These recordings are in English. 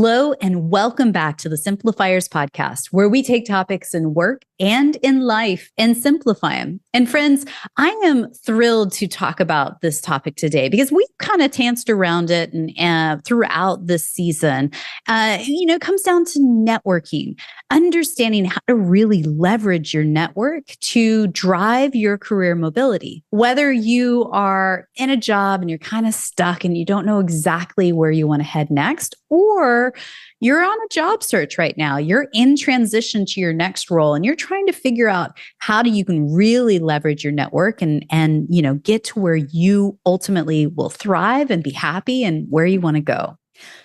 Hello, and welcome back to the Simplifiers podcast, where we take topics in work and in life and simplify them. And friends, I am thrilled to talk about this topic today because we've kind of danced around it and throughout this season. It comes down to networking, understanding how to really leverage your network to drive your career mobility. Whether you are in a job and you're kind of stuck and you don't know exactly where you want to head next, or you're on a job search right now, you're in transition to your next role, and you're trying to figure out how you can really leverage your network and get to where you ultimately will thrive and be happy and where you want to go.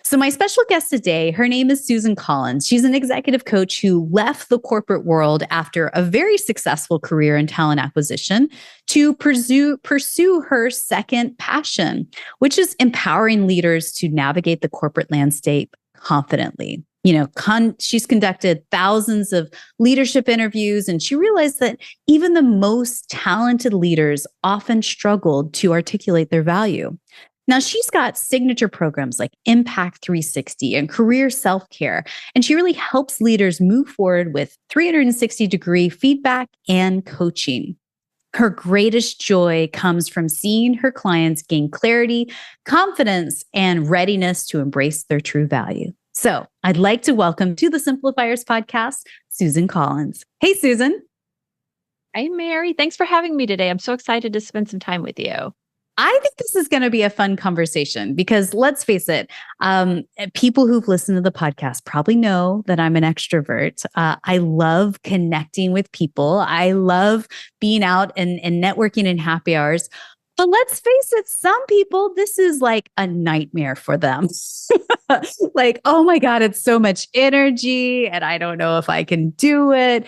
So my special guest today, her name is Susan Collins. She's an executive coach who left the corporate world after a very successful career in talent acquisition to pursue her second passion, which is empowering leaders to navigate the corporate landscape confidently. She's conducted thousands of leadership interviews, and she realized that even the most talented leaders often struggled to articulate their value. Now, she's got signature programs like Impact 360 and Career Self-Care, and she really helps leaders move forward with 360-degree feedback and coaching. Her greatest joy comes from seeing her clients gain clarity, confidence, and readiness to embrace their true value. So I'd like to welcome to the Simplifiers podcast, Susan Collins. Hey, Susan. Hi, Mary. Thanks for having me today. I'm so excited to spend some time with you. I think this is going to be a fun conversation because let's face it, people who've listened to the podcast probably know that I'm an extrovert. I love connecting with people. I love being out and networking in happy hours. But let's face it, some people, this is like a nightmare for them. Like, oh my God, it's so much energy and I don't know if I can do it.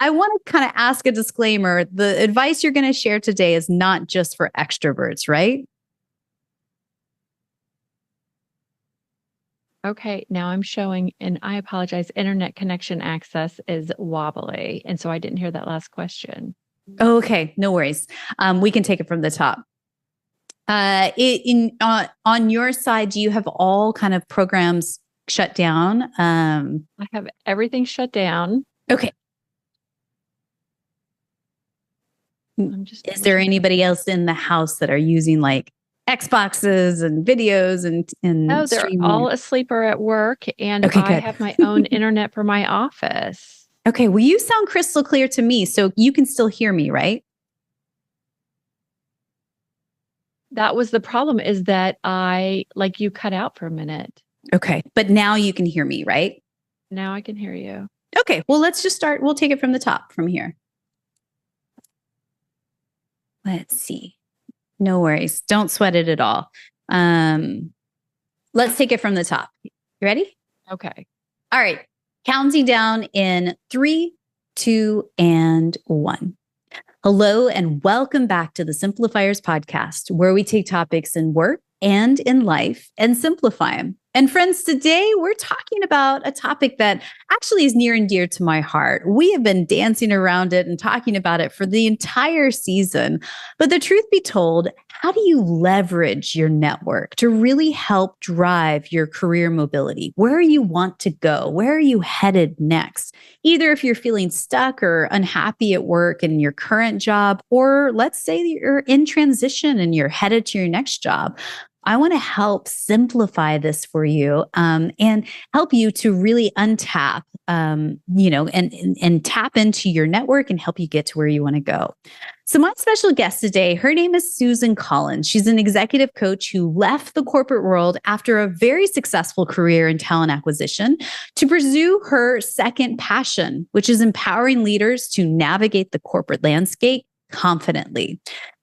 I want to kind of ask a disclaimer. The advice you're going to share today is not just for extroverts, right? Okay, now I'm showing, and I apologize, internet connection access is wobbly. And so I didn't hear that last question. Okay, no worries. We can take it from the top. On your side, do you have all kind of programs shut down? I have everything shut down. Okay. Is there anybody else in the house that are using like Xboxes and videos and no, they're streaming? all asleep or at work, and Okay, I have my own internet for my office. Okay, well, you sound crystal clear to me, so you can still hear me, right? That was the problem, is that you cut out for a minute. Okay, but now you can hear me, right? Now I can hear you. Okay, well, let's just start. We'll take it from the top from here. Let's see. No worries. Don't sweat it at all. Let's take it from the top. You ready? Okay. All right. Counting down in 3, 2, and 1. Hello, and welcome back to the Simplifiers podcast, where we take topics in work and in life and simplify them. And friends, today we're talking about a topic that actually is near and dear to my heart. We have been dancing around it and talking about it for the entire season. But the truth be told, how do you leverage your network to really help drive your career mobility? Where you want to go? Where are you headed next? Either if you're feeling stuck or unhappy at work in your current job, or let's say you're in transition and you're headed to your next job. I want to help simplify this for you and help you to really untap, and tap into your network and help you get to where you want to go. So my special guest today, her name is Susan Collins. She's an executive coach who left the corporate world after a very successful career in talent acquisition to pursue her second passion, which is empowering leaders to navigate the corporate landscape confidently.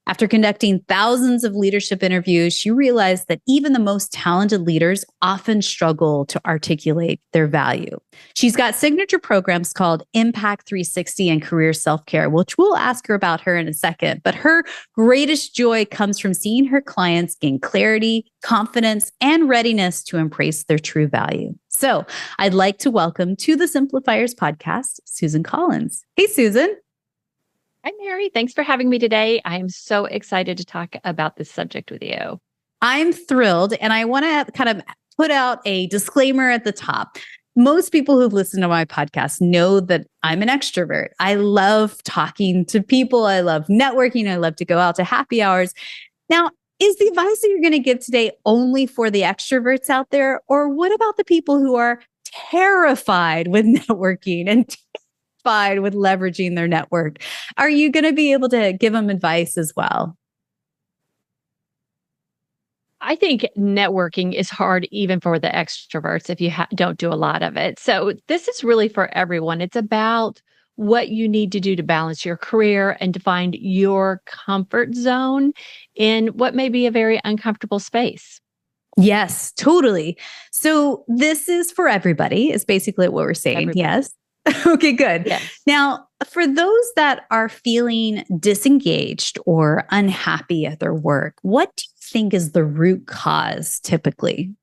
After conducting thousands of leadership interviews, she realized that even the most talented leaders often struggle to articulate their value. She's got signature programs called Impact 360 and Career Self-Care, which we'll ask her about her in a second. But her greatest joy comes from seeing her clients gain clarity, confidence, and readiness to embrace their true value. So I'd like to welcome to the Simplifiers podcast, Susan Collins. Hey, Susan. Hi, Mary. Thanks for having me today. I am so excited to talk about this subject with you. I'm thrilled. And I want to kind of put out a disclaimer at the top. Most people who've listened to my podcast know that I'm an extrovert. I love talking to people. I love networking. I love to go out to happy hours. Now, is the advice that you're going to give today only for the extroverts out there? Or what about the people who are terrified with networking and terrified with leveraging their network? Are you going to be able to give them advice as well? I think networking is hard even for the extroverts if you don't do a lot of it. So this is really for everyone. It's about what you need to do to balance your career and to find your comfort zone in what may be a very uncomfortable space. Yes, totally. So this is for everybody, is basically what we're saying. Everybody. Yes. Okay, good. Yes. Now, for those that are feeling disengaged or unhappy at their work, what do you think is the root cause typically?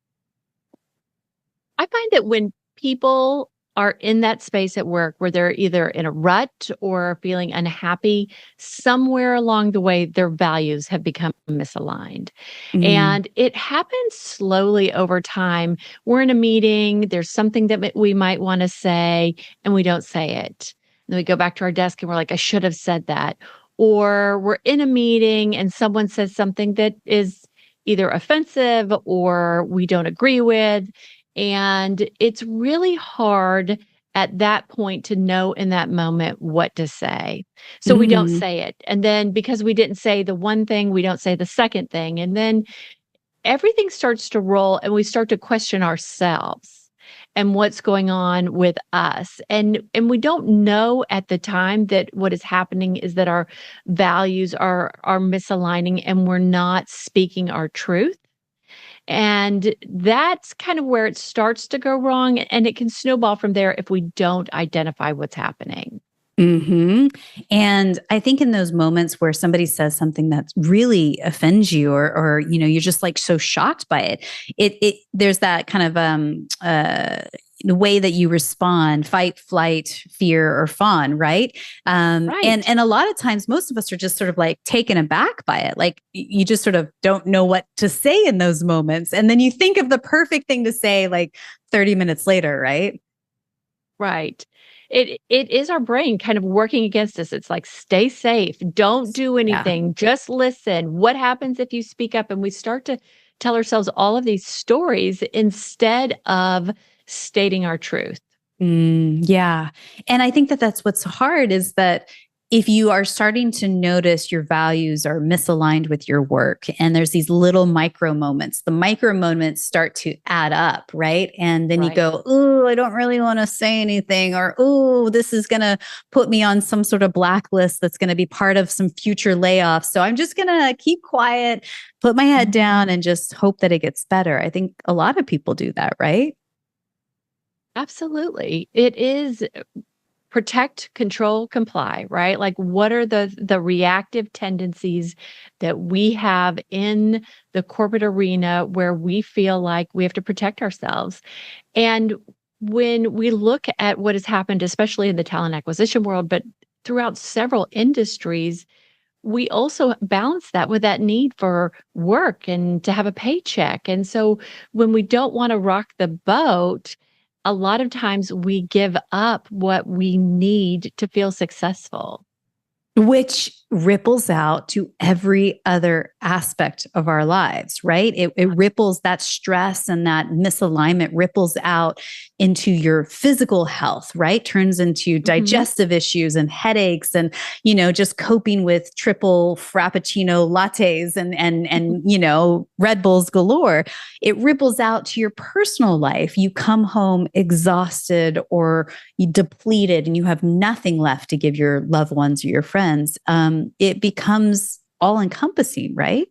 I find that when people are in that space at work where they're either in a rut or feeling unhappy, somewhere along the way, their values have become misaligned. And it happens slowly over time. We're in a meeting, there's something that we might want to say, and we don't say it. And then we go back to our desk and we're like, I should have said that. Or we're in a meeting and someone says something that is either offensive or we don't agree with. And it's really hard at that point to know in that moment what to say. So we don't say it. And then because we didn't say the one thing, we don't say the second thing. And then everything starts to roll and we start to question ourselves and what's going on with us. And we don't know at the time that what is happening is that our values are misaligning and we're not speaking our truth. And that's kind of where it starts to go wrong. And it can snowball from there if we don't identify what's happening. And I think in those moments where somebody says something that really offends you, or you're just like so shocked by it, there's that kind of the way that you respond: fight, flight, fear, or fawn, right? Right. And a lot of times, most of us are just sort of like taken aback by it. Like you just sort of don't know what to say in those moments, and then you think of the perfect thing to say like 30 minutes later, right? Right. It is our brain kind of working against us. It's like, stay safe. Don't do anything. Yeah. Just listen. What happens if you speak up? And we start to tell ourselves all of these stories instead of stating our truth. Yeah. And I think that that's what's hard, is that if you are starting to notice your values are misaligned with your work, and there's these little micro moments, the micro moments start to add up, right? And then you go, oh, I don't really want to say anything, or, oh, this is going to put me on some sort of blacklist that's going to be part of some future layoffs. So I'm just going to keep quiet, put my head down, and just hope that it gets better. I think a lot of people do that, right? Absolutely. It is protect, control, comply, right? Like, what are the reactive tendencies that we have in the corporate arena where we feel like we have to protect ourselves? And when we look at what has happened, especially in the talent acquisition world, but throughout several industries, we also balance that with that need for work and to have a paycheck. And so when we don't want to rock the boat, a lot of times we give up what we need to feel successful. Which ripples out to every other aspect of our lives, right? It ripples, that stress and that misalignment ripples out into your physical health, right? Turns into digestive issues and headaches, and, just coping with triple frappuccino lattes and Red Bulls galore. It ripples out to your personal life. You come home exhausted or depleted, and you have nothing left to give your loved ones or your friends. It becomes all encompassing, right?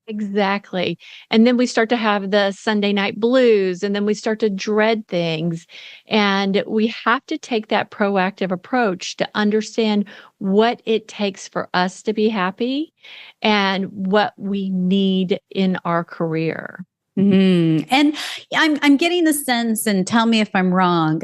Exactly. And then we start to have the Sunday night blues, and then we start to dread things. And we have to take that proactive approach to understand what it takes for us to be happy and what we need in our career. And I'm getting the sense, and tell me if I'm wrong.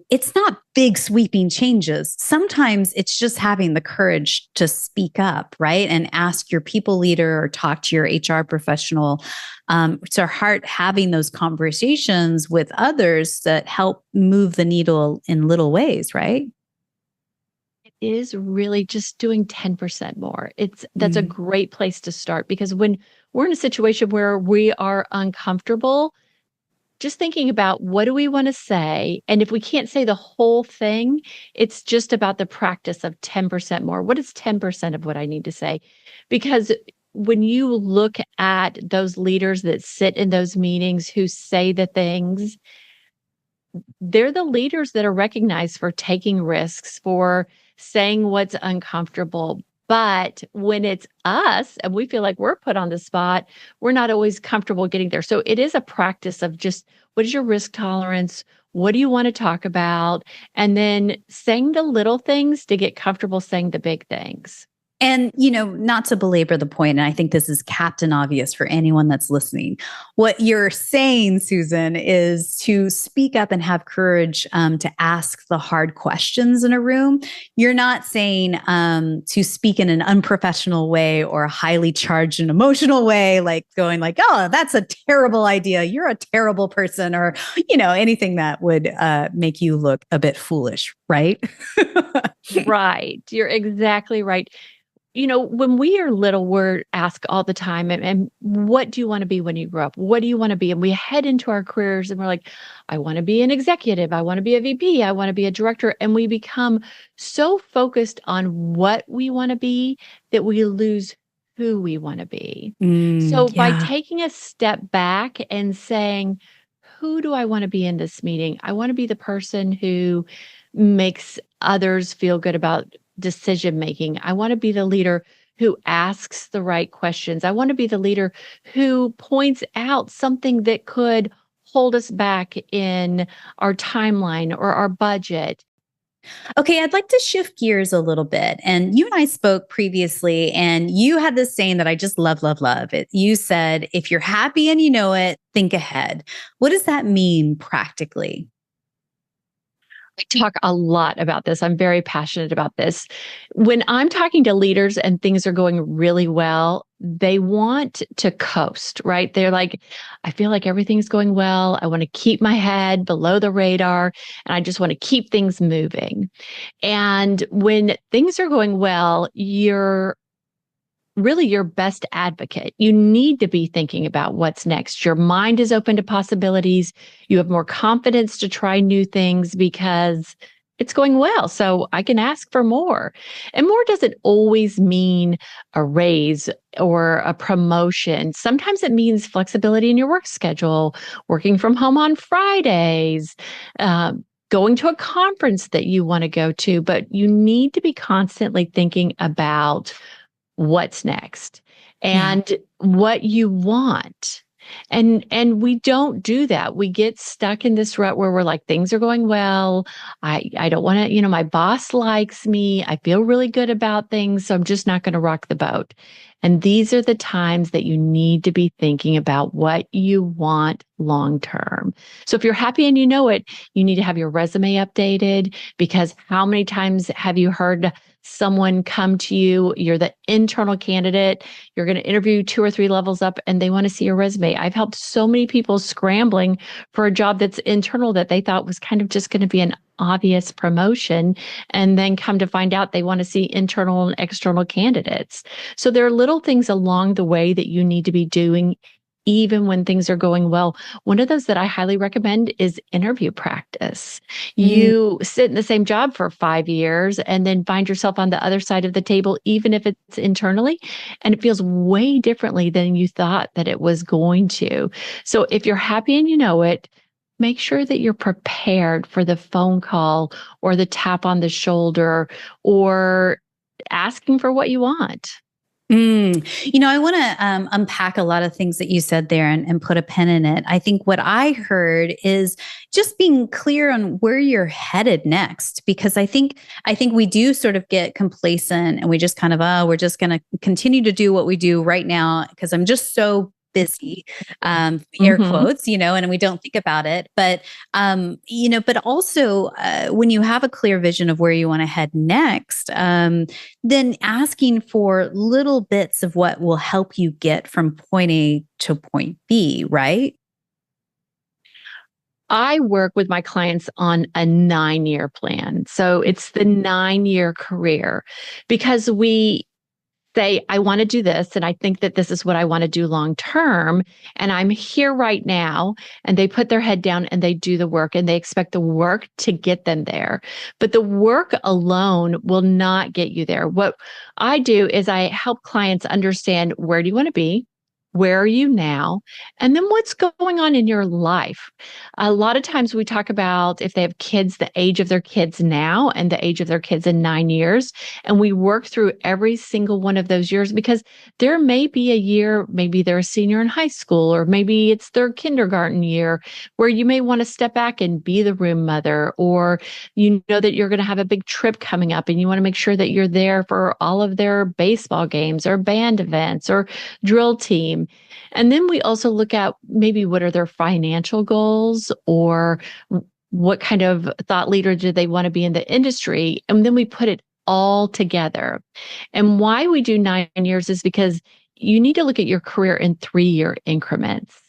It's not big sweeping changes. Sometimes it's just having the courage to speak up, right, and ask your people leader or talk to your HR professional. To heart having those conversations with others that help move the needle in little ways, right? Is really just doing 10% more. That's a great place to start, because when we're in a situation where we are uncomfortable, just thinking about what do we want to say, and if we can't say the whole thing, it's just about the practice of 10% more. What is 10% of what I need to say? Because when you look at those leaders that sit in those meetings who say the things, they're the leaders that are recognized for taking risks, for saying what's uncomfortable. But when it's us and we feel like we're put on the spot, we're not always comfortable getting there. So it is a practice of just, what is your risk tolerance? What do you want to talk about? And then saying the little things to get comfortable saying the big things. And, not to belabor the point, and I think this is captain obvious for anyone that's listening. What you're saying, Susan, is to speak up and have courage to ask the hard questions in a room. You're not saying to speak in an unprofessional way or a highly charged and emotional way, like going like, oh, that's a terrible idea. You're a terrible person, or, anything that would make you look a bit foolish, right? Right. You're exactly right. When we are little, we're asked all the time, and what do you want to be when you grow up? What do you want to be? And we head into our careers and we're like, I want to be an executive. I want to be a VP. I want to be a director. And we become so focused on what we want to be that we lose who we want to be. So by taking a step back and saying, who do I want to be in this meeting? I want to be the person who makes others feel good about decision making. I want to be the leader who asks the right questions. I want to be the leader who points out something that could hold us back in our timeline or our budget. Okay, I'd like to shift gears a little bit. And you and I spoke previously, and you had this saying that I just love, love, love. You said, if you're happy and you know it, think ahead. What does that mean practically? I talk a lot about this. I'm very passionate about this. When I'm talking to leaders and things are going really well, they want to coast, right? They're like, I feel like everything's going well. I want to keep my head below the radar, and I just want to keep things moving. And when things are going well, you're really your best advocate. You need to be thinking about what's next. Your mind is open to possibilities. You have more confidence to try new things because it's going well. So I can ask for more. And more doesn't always mean a raise or a promotion. Sometimes it means flexibility in your work schedule, working from home on Fridays, going to a conference that you want to go to. But you need to be constantly thinking about what's next and what you want. And we don't do that. We get stuck in this rut where we're like, things are going well. I don't want to, my boss likes me. I feel really good about things. So I'm just not going to rock the boat. And these are the times that you need to be thinking about what you want long term. So if you're happy and you know it, you need to have your resume updated, because how many times have you heard someone come to you, you're the internal candidate, you're going to interview 2 or 3 levels up, and they want to see your resume. I've helped so many people scrambling for a job that's internal that they thought was kind of just going to be an obvious promotion, and then come to find out they want to see internal and external candidates. So there are little things along the way that you need to be doing even when things are going well. One of those that I highly recommend is interview practice. You sit in the same job for 5 years and then find yourself on the other side of the table, even if it's internally, and it feels way differently than you thought that it was going to. So if you're happy and you know it, make sure that you're prepared for the phone call or the tap on the shoulder or asking for what you want. I want to unpack a lot of things that you said there and put a pin in it. I think what I heard is just being clear on where you're headed next, because I think we do sort of get complacent and we just kind of, we're just going to continue to do what we do right now because I'm just so busy, air Mhm. quotes, and we don't think about it. But, but also when you have a clear vision of where you want to head next, then asking for little bits of what will help you get from point A to point B, right? I work with my clients on a 9-year plan. So it's the 9-year career because we say, I want to do this, and I think that this is what I want to do long term. And I'm here right now. And they put their head down and they do the work and they expect the work to get them there. But the work alone will not get you there. What I do is I help clients understand, where do you want to be? Where are you now? And then what's going on in your life? A lot of times we talk about, if they have kids, the age of their kids now and the age of their kids in 9 years. And we work through every single one of those years, because there may be a year, maybe they're a senior in high school, or maybe it's their kindergarten year, where you may want to step back and be the room mother, or you know that you're going to have a big trip coming up and you want to make sure that you're there for all of their baseball games or band events or drill team. And then we also look at maybe what are their financial goals, or what kind of thought leader do they want to be in the industry? And then we put it all together. And why we do 9 years is because you need to look at your career in 3-year increments.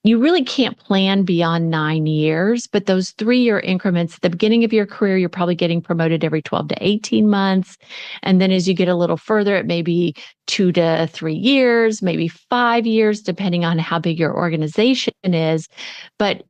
You really can't plan beyond 9 years, but those 3-year increments, at the beginning of your career, you're probably getting promoted every 12 to 18 months. And then as you get a little further, it may be 2 to 3 years, maybe 5 years, depending on how big your organization is. But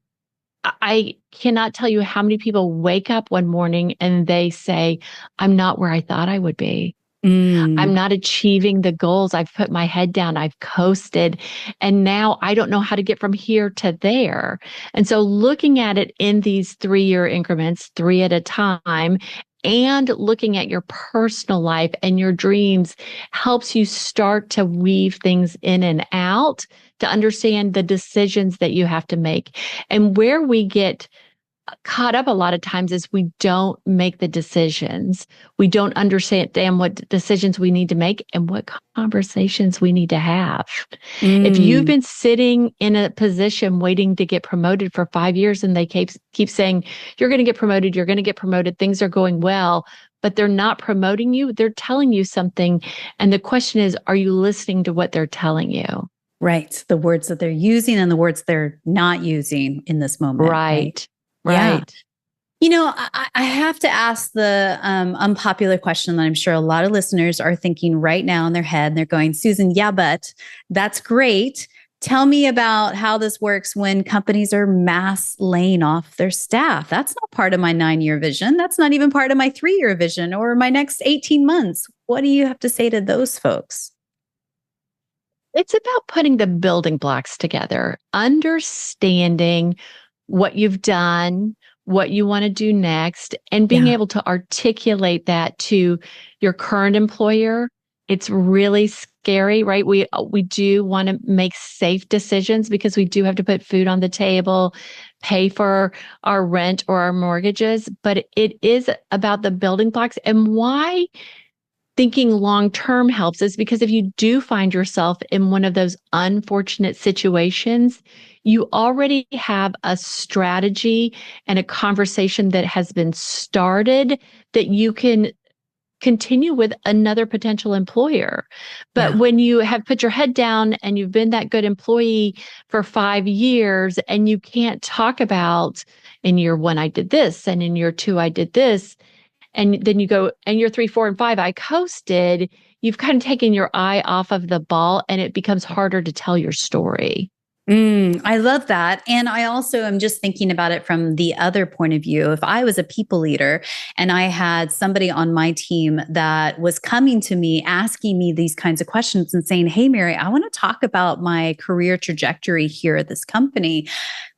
I cannot tell you how many people wake up one morning and they say, I'm not where I thought I would be. I'm not achieving the goals. I've put my head down. I've coasted. And now I don't know how to get from here to there. And so looking at it in these 3-year increments, 3 at a time, and looking at your personal life and your dreams helps you start to weave things in and out to understand the decisions that you have to make. And where we get caught up a lot of times is we don't make the decisions. We don't understand what decisions we need to make and what conversations we need to have. If you've been sitting in a position waiting to get promoted for 5 years and they keep saying, you're going to get promoted, you're going to get promoted, things are going well, but they're not promoting you, they're telling you something. And the question is, are you listening to what they're telling you? Right. The words that they're using and the words they're not using in this moment. Right. Yeah. Right. I have to ask the unpopular question that I'm sure a lot of listeners are thinking right now in their head. And they're going, Susan, yeah, but that's great. Tell me about how this works when companies are mass laying off their staff. That's not part of my 9-year vision. That's not even part of my 3-year vision or my next 18 months. What do you have to say to those folks? It's about putting the building blocks together, understanding what you've done, what you want to do next, and being able to articulate that to your current employer. It's really scary, right? We do want to make safe decisions because we do have to put food on the table, pay for our rent or our mortgages, but it is about the building blocks. And why thinking long term helps is because if you do find yourself in one of those unfortunate situations, you already have a strategy and a conversation that has been started that you can continue with another potential employer. But when you have put your head down and you've been that good employee for 5 years and you can't talk about, in year 1, I did this, and in year 2, I did this, and then you go, and year 3, 4, and 5, I coasted, you've kind of taken your eye off of the ball and it becomes harder to tell your story. I love that. And I also am just thinking about it from the other point of view. If I was a people leader and I had somebody on my team that was coming to me, asking me these kinds of questions and saying, hey, Mary, I want to talk about my career trajectory here at this company.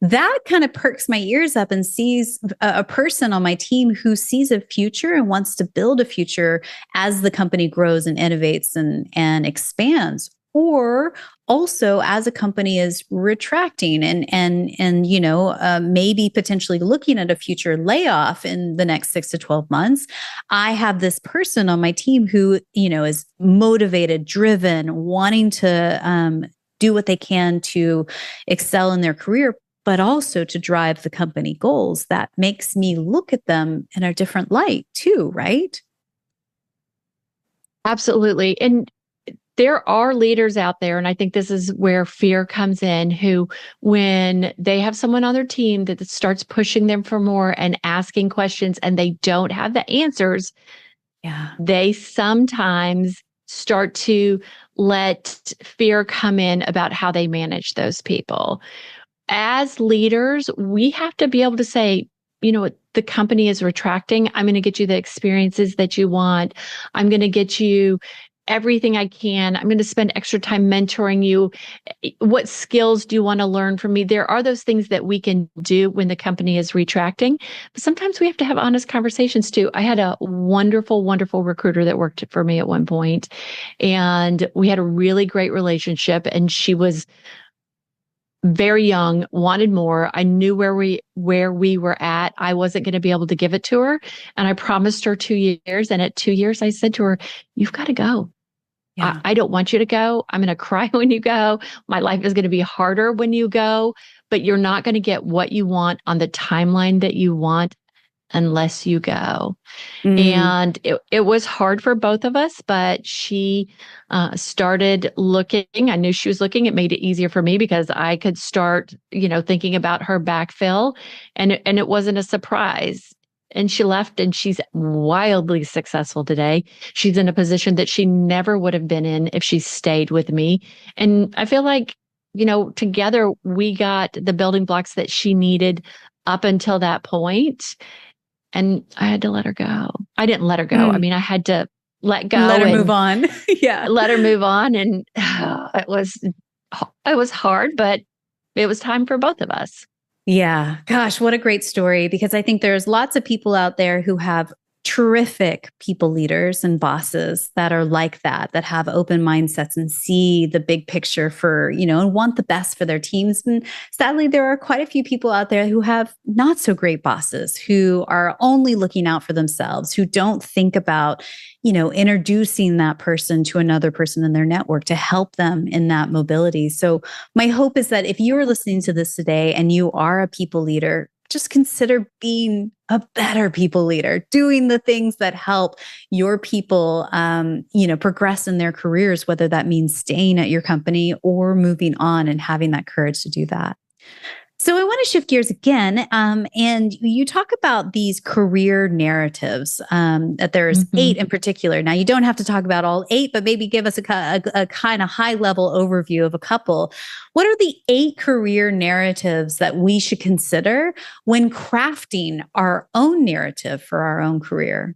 That kind of perks my ears up and sees a person on my team who sees a future and wants to build a future as the company grows and innovates and expands. Or also as a company is retracting and maybe potentially looking at a future layoff in the next 6 to 12 months, I have this person on my team who, is motivated, driven, wanting to do what they can to excel in their career, but also to drive the company goals. That makes me look at them in a different light too, right? Absolutely. And there are leaders out there, and I think this is where fear comes in, who, when they have someone on their team that starts pushing them for more and asking questions and they don't have the answers, they sometimes start to let fear come in about how they manage those people. As leaders, we have to be able to say, you know, the company is retracting. I'm going to get you the experiences that you want. I'm going to get you everything I can. I'm going to spend extra time mentoring you. What skills do you want to learn from me? There are those things that we can do when the company is retracting, but sometimes we have to have honest conversations too. I had a wonderful, wonderful recruiter that worked for me at one point, and we had a really great relationship, and she was very young, wanted more. I knew where we were at. I wasn't going to be able to give it to her. And I promised her 2 years. And at 2 years, I said to her, you've got to go. Yeah. I don't want you to go. I'm going to cry when you go. My life is going to be harder when you go, but you're not going to get what you want on the timeline that you want unless you go. And it was hard for both of us, but she started looking. I knew she was looking. It made it easier for me because I could start, thinking about her backfill, and it wasn't a surprise. And she left, and she's wildly successful today. She's in a position that she never would have been in if she stayed with me. And I feel like, together we got the building blocks that she needed up until that point. And I had to let her go. I didn't let her go. I mean, I had to let go. Let her move on. Yeah. Let her move on. And it was hard, but it was time for both of us. Yeah. Gosh, what a great story. Because I think there's lots of people out there who have terrific people leaders and bosses that are like that have open mindsets and see the big picture for, and want the best for their teams. And sadly, there are quite a few people out there who have not so great bosses, who are only looking out for themselves, who don't think about, introducing that person to another person in their network to help them in that mobility. So my hope is that if you are listening to this today and you are a people leader, just consider being a better people leader, doing the things that help your people, progress in their careers, whether that means staying at your company or moving on and having that courage to do that. So I want to shift gears again. And you talk about these career narratives, that there's 8 in particular. Now, you don't have to talk about all 8, but maybe give us a kind of high level overview of a couple. What are the 8 career narratives that we should consider when crafting our own narrative for our own career?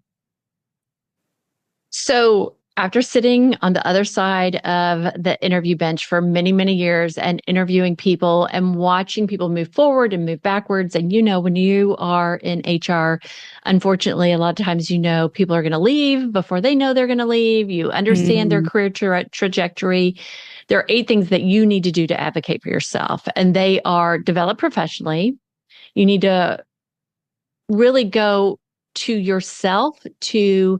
So after sitting on the other side of the interview bench for many, many years and interviewing people and watching people move forward and move backwards, and when you are in HR, unfortunately, a lot of times, people are going to leave before they know they're going to leave. You understand their career trajectory. There are 8 things that you need to do to advocate for yourself, and they are: develop professionally. You need to really go to yourself to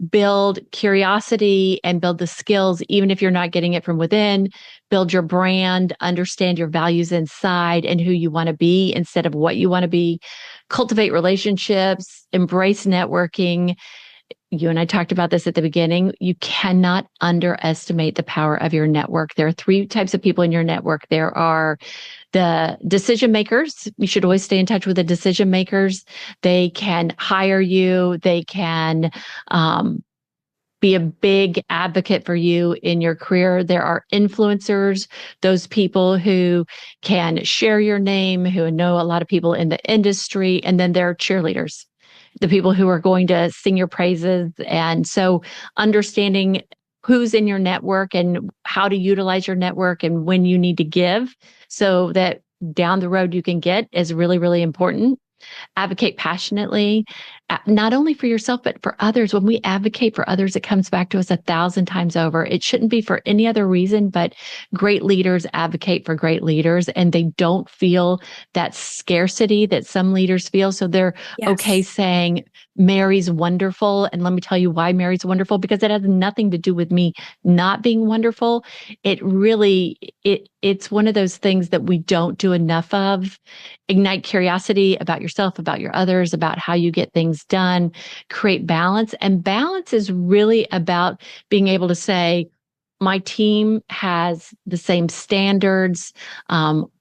build curiosity and build the skills, even if you're not getting it from within. Build your brand, understand your values inside and who you want to be instead of what you want to be. Cultivate relationships, embrace networking. You and I talked about this at the beginning. You cannot underestimate the power of your network. There are 3 types of people in your network. There are the decision makers. You should always stay in touch with the decision makers. They can hire you. They can be a big advocate for you in your career. There are influencers, those people who can share your name, who know a lot of people in the industry. And then there are cheerleaders, the people who are going to sing your praises. And so understanding who's in your network and how to utilize your network and when you need to give so that down the road you can get is really, really important. Advocate passionately. not only for yourself, but for others. When we advocate for others, it comes back to us 1,000 times over. It shouldn't be for any other reason, but great leaders advocate for great leaders, and they don't feel that scarcity that some leaders feel. So they're okay saying, Mary's wonderful. And let me tell you why Mary's wonderful, because it has nothing to do with me not being wonderful. It's one of those things that we don't do enough of. Ignite curiosity about yourself, about your others, about how you get things done, create balance. And balance is really about being able to say, my team has the same standards.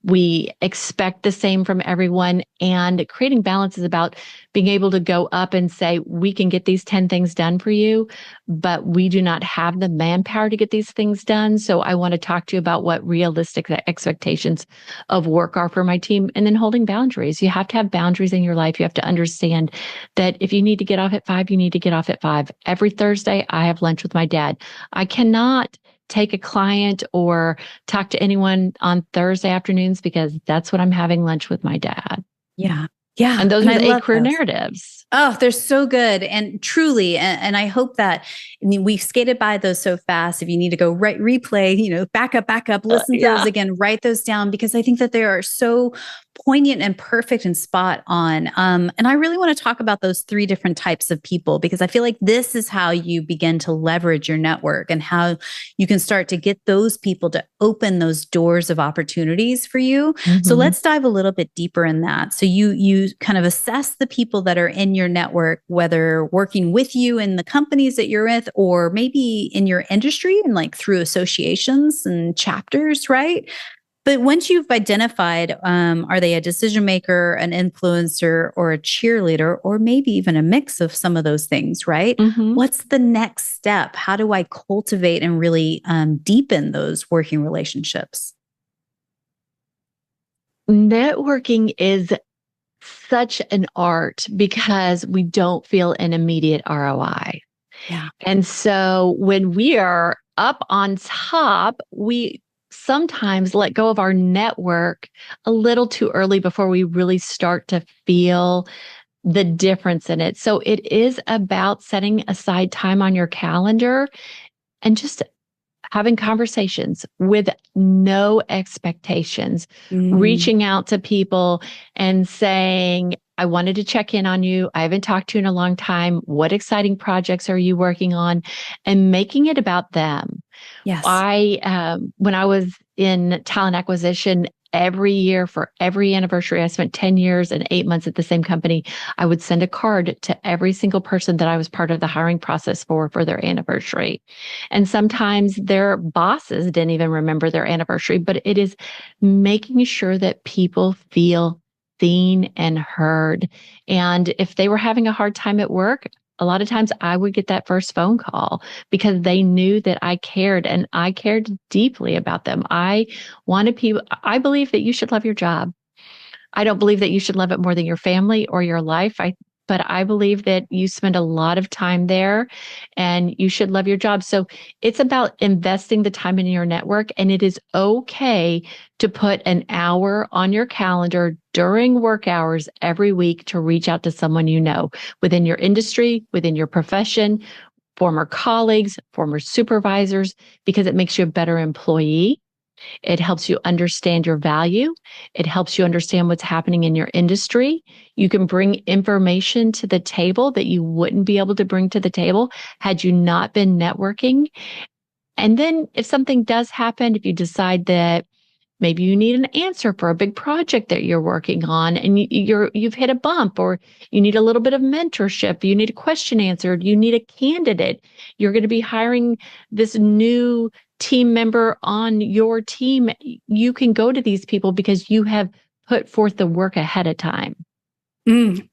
We expect the same from everyone. And creating balance is about being able to go up and say, we can get these 10 things done for you, but we do not have the manpower to get these things done. So I want to talk to you about what realistic expectations of work are for my team. And then holding boundaries. You have to have boundaries in your life. You have to understand that if you need to get off at 5, you need to get off at 5. Every Thursday, I have lunch with my dad. I cannot take a client or talk to anyone on Thursday afternoons because that's when I'm having lunch with my dad. Yeah. Yeah. And those are the 8 career narratives. Oh, they're so good. And truly, and I hope that, I mean, we've skated by those so fast. If you need to go replay, back up, listen to those again, write those down, because I think that they are so poignant and perfect and spot on. And I really want to talk about those 3 different types of people, because I feel like this is how you begin to leverage your network and how you can start to get those people to open those doors of opportunities for you. Mm-hmm. So let's dive a little bit deeper in that. So you kind of assess the people that are in your network, whether working with you in the companies that you're with, or maybe in your industry and like through associations and chapters, right? But once you've identified, are they a decision maker, an influencer, or a cheerleader, or maybe even a mix of some of those things, right? Mm-hmm. What's the next step? How do I cultivate and really deepen those working relationships? Networking is such an art because we don't feel an immediate ROI. Yeah. And so when we are up on top, we sometimes let go of our network a little too early before we really start to feel the difference in it. So it is about setting aside time on your calendar and just having conversations with no expectations, reaching out to people and saying, I wanted to check in on you. I haven't talked to you in a long time. What exciting projects are you working on? And making it about them. Yes. When I was in talent acquisition, every year for every anniversary, I spent 10 years and 8 months at the same company. I would send a card to every single person that I was part of the hiring process for their anniversary. And sometimes their bosses didn't even remember their anniversary, but it is making sure that people feel seen and heard. And if they were having a hard time at work, a lot of times I would get that first phone call because they knew that I cared, and I cared deeply about them. I believe that you should love your job. I don't believe that you should love it more than your family or your life. But I believe that you spend a lot of time there and you should love your job. So it's about investing the time in your network, and it is okay to put an hour on your calendar during work hours every week to reach out to someone you know within your industry, within your profession, former colleagues, former supervisors, because it makes you a better employee. It helps you understand your value. It helps you understand what's happening in your industry. You can bring information to the table that you wouldn't be able to bring to the table had you not been networking. And then if something does happen, if you decide that maybe you need an answer for a big project that you're working on and you've hit a bump, or you need a little bit of mentorship, you need a question answered, you need a candidate, you're going to be hiring this new team member on your team, you can go to these people because you have put forth the work ahead of time.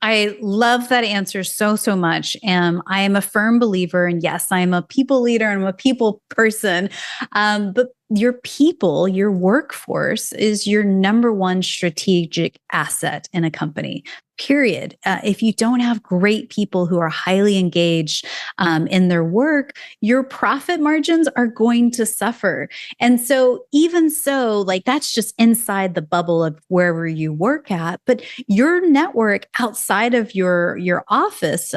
I love that answer so much. I am a firm believer, and yes, I am a people leader and I'm a people person. But your people, your workforce is your number one strategic asset in a company, period. If you don't have great people who are highly engaged in their work, your profit margins are going to suffer. And so, even so, like that's just inside the bubble of wherever you work at. But your network outside of your office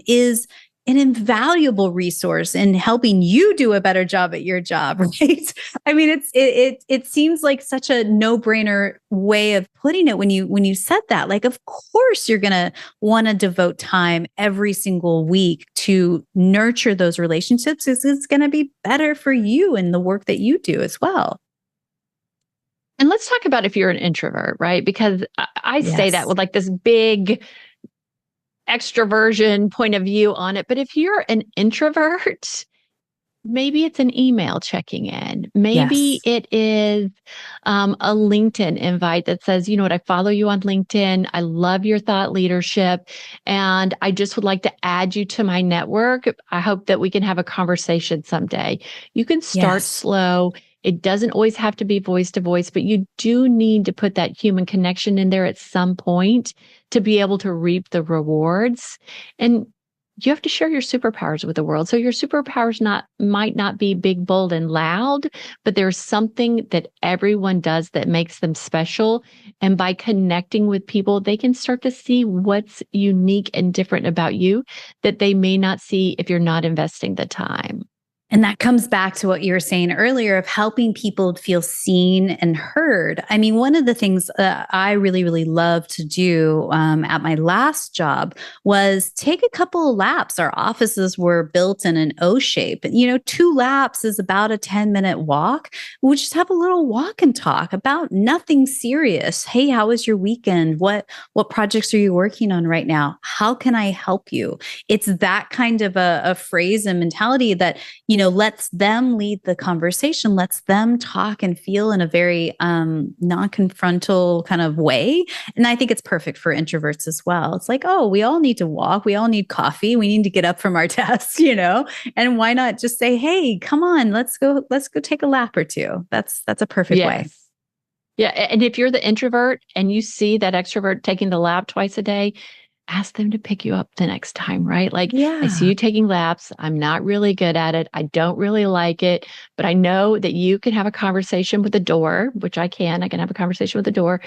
is an invaluable resource in helping you do a better job at your job, right? I mean, it seems like such a no-brainer way of putting it when you said that. Like, of course, you're gonna want to devote time every single week to nurture those relationships, because it's gonna be better for you in the work that you do as well. And let's talk about if you're an introvert, right? Because I say that Yes. with like this big extroversion point of view on it. But if you're an introvert, maybe it's an email checking in. Maybe Yes. it is a LinkedIn invite that says, you know what, I follow you on LinkedIn. I love your thought leadership. And I just would like to add you to my network. I hope that we can have a conversation someday. You can start Yes. slow. It doesn't always have to be voice to voice, but you do need to put that human connection in there at some point to be able to reap the rewards. And you have to share your superpowers with the world. So your superpowers might not be big, bold, and loud, but there's something that everyone does that makes them special. And by connecting with people, they can start to see what's unique and different about you that they may not see if you're not investing the time. And that comes back to what you were saying earlier of helping people feel seen and heard. I mean, one of the things I really, really love to do at my last job was take a couple of laps. Our offices were built in an O shape. You know, 2 laps is about a 10-minute walk. We'll just have a little walk and talk about nothing serious. Hey, how was your weekend? What projects are you working on right now? How can I help you? It's that kind of a phrase and mentality that, lets them lead the conversation, lets them talk and feel in a very non-confrontal kind of way. And I think it's perfect for introverts as well. It's like, oh, we all need to walk. We all need coffee. We need to get up from our desks, and why not just say, hey, come on, let's go take a lap or two. That's a perfect way. Yeah. And if you're the introvert and you see that extrovert taking the lap twice a day, ask them to pick you up the next time, right? Like, I see Yeah. you taking laps. I'm not really good at it. I don't really like it, but I know that you can have a conversation with the door, which I can. I can have a conversation with the door.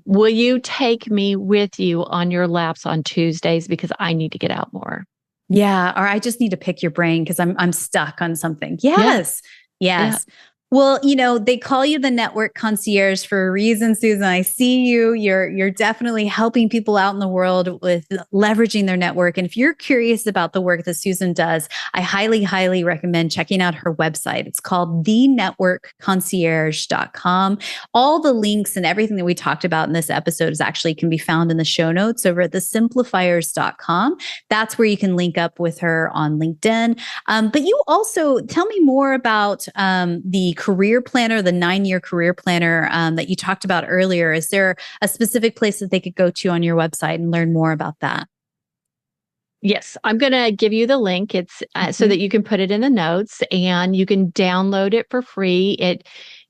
Will you take me with you on your laps on Tuesdays? Because I need to get out more. Yeah. Or I just need to pick your brain because I'm stuck on something. Yeah. Yes. Yeah. Yes. Well, they call you the network concierge for a reason, Susan. I see you. You're definitely helping people out in the world with leveraging their network. And if you're curious about the work that Susan does, I highly, highly recommend checking out her website. It's called thenetworkconcierge.com. All the links and everything that we talked about in this episode can be found in the show notes over at thesimplifiers.com. That's where you can link up with her on LinkedIn. But you also tell me more about the career planner, the 9-year career planner that you talked about earlier. Is there a specific place that they could go to on your website and learn more about that? Yes, I'm going to give you the link. It's so that you can put it in the notes and you can download it for free. It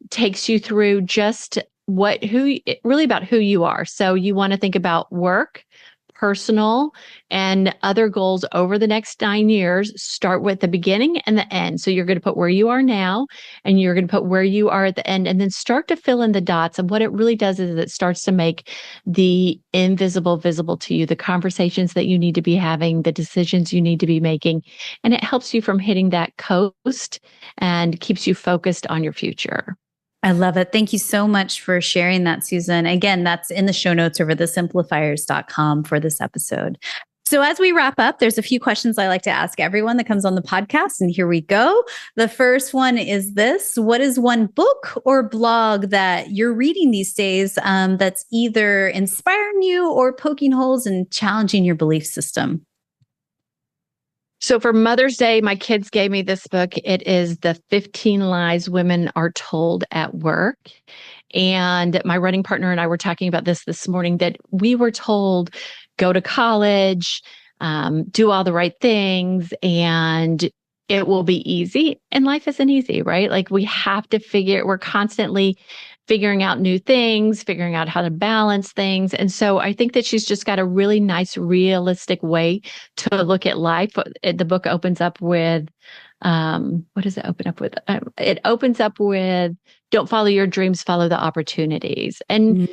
takes you through just really about who you are. So you want to think about work, personal, and other goals over the next 9 years. Start with the beginning and the end. So you're going to put where you are now and you're going to put where you are at the end, and then start to fill in the dots. And what it really does is it starts to make the invisible visible to you, the conversations that you need to be having, the decisions you need to be making. And it helps you from hitting that coast and keeps you focused on your future. I love it. Thank you so much for sharing that, Susan. Again, that's in the show notes over thesimplifiers.com for this episode. So as we wrap up, there's a few questions I like to ask everyone that comes on the podcast. And here we go. The first one is this: what is one book or blog that you're reading these days that's either inspiring you or poking holes and challenging your belief system? So for Mother's Day, my kids gave me this book. It is The 15 Lies Women Are Told at Work. And my running partner and I were talking about this morning, that we were told, go to college, do all the right things, and it will be easy. And life isn't easy, right? Like we're constantly figuring out new things, figuring out how to balance things. And so I think that she's just got a really nice, realistic way to look at life. The book opens up with, what does it open up with? It opens up with, don't follow your dreams, follow the opportunities. And,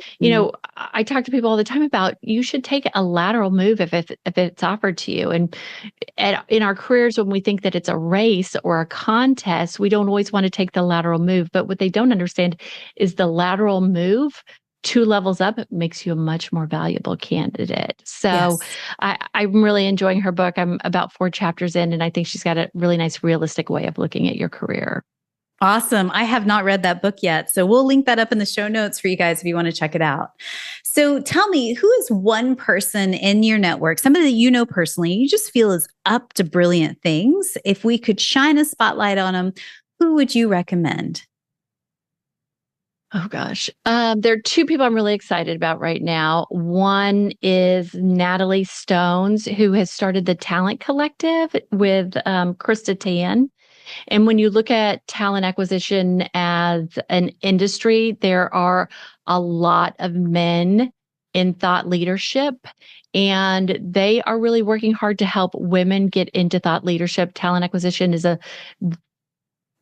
I talk to people all the time about you should take a lateral move if it's offered to you. And in our careers, when we think that it's a race or a contest, we don't always want to take the lateral move. But what they don't understand is the lateral move 2 levels up makes you a much more valuable candidate. So Yes. I'm really enjoying her book. I'm about 4 chapters in, and I think she's got a really nice, realistic way of looking at your career. Awesome. I have not read that book yet. So we'll link that up in the show notes for you guys if you want to check it out. So tell me, who is one person in your network, somebody that you know personally, you just feel is up to brilliant things? If we could shine a spotlight on them, who would you recommend? Oh gosh. There are 2 people I'm really excited about right now. One is Natalie Stones, who has started the Talent Collective with Krista Tan. And when you look at talent acquisition as an industry, there are a lot of men in thought leadership, and they are really working hard to help women get into thought leadership. Talent acquisition is a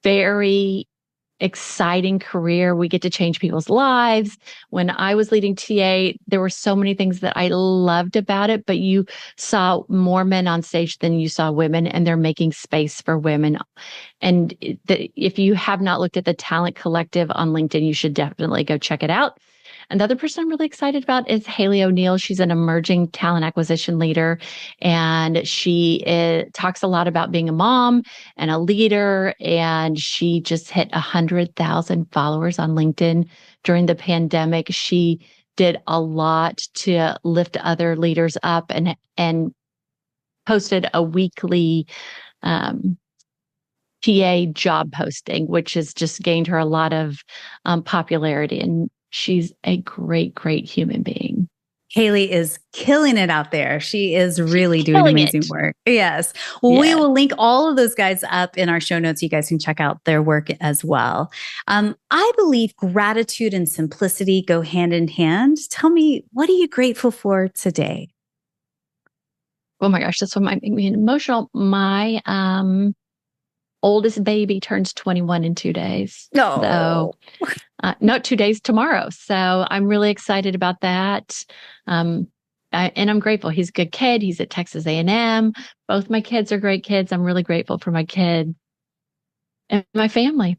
very exciting career. We get to change people's lives. When I was leading TA, there were so many things that I loved about it, but you saw more men on stage than you saw women, and they're making space for women. And if you have not looked at the Talent Collective on LinkedIn, you should definitely go check it out. Another person I'm really excited about is Haley O'Neill. She's an emerging talent acquisition leader, and she talks a lot about being a mom and a leader. And she just hit 100,000 followers on LinkedIn during the pandemic. She did a lot to lift other leaders up and posted a weekly TA job posting, which has just gained her a lot of popularity. And she's a great, great human being. Haley is killing it out there. She is really doing amazing work. Yes. Well, we will link all of those guys up in our show notes. You guys can check out their work as well. I believe gratitude and simplicity go hand in hand. Tell me, what are you grateful for today? Oh my gosh, this one might make me emotional. My oldest baby turns 21 in 2 days. No. So, no, 2 days tomorrow. So I'm really excited about that. And I'm grateful. He's a good kid. He's at Texas A&M. Both my kids are great kids. I'm really grateful for my kid and my family.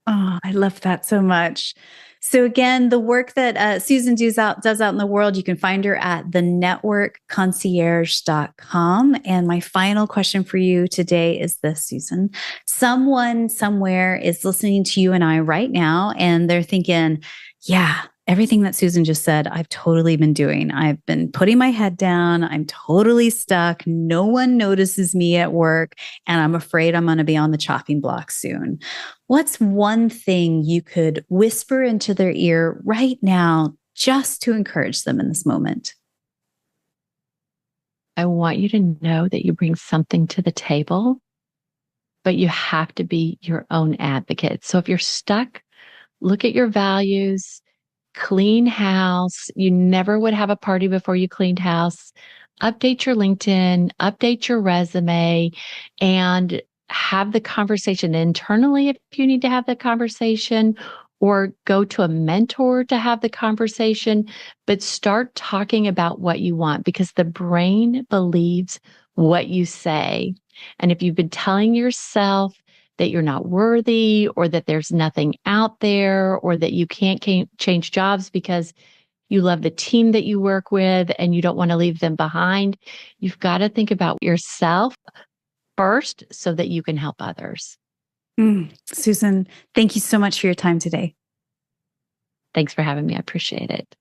Oh, I love that so much. So again, the work that Susan does out in the world, you can find her at thenetworkconcierge.com. And my final question for you today is this, Susan. Someone somewhere is listening to you and I right now, and they're thinking, yeah, everything that Susan just said, I've totally been doing. I've been putting my head down. I'm totally stuck. No one notices me at work, and I'm afraid I'm going to be on the chopping block soon. What's one thing you could whisper into their ear right now just to encourage them in this moment? I want you to know that you bring something to the table, but you have to be your own advocate. So if you're stuck, look at your values, clean house. You never would have a party before you cleaned house. Update your LinkedIn, update your resume, and have the conversation internally if you need to have the conversation, or go to a mentor to have the conversation, but start talking about what you want, because the brain believes what you say. And if you've been telling yourself that you're not worthy, or that there's nothing out there, or that you can't change jobs because you love the team that you work with and you don't want to leave them behind, you've got to think about yourself first so that you can help others. Susan, thank you so much for your time today. Thanks for having me. I appreciate it.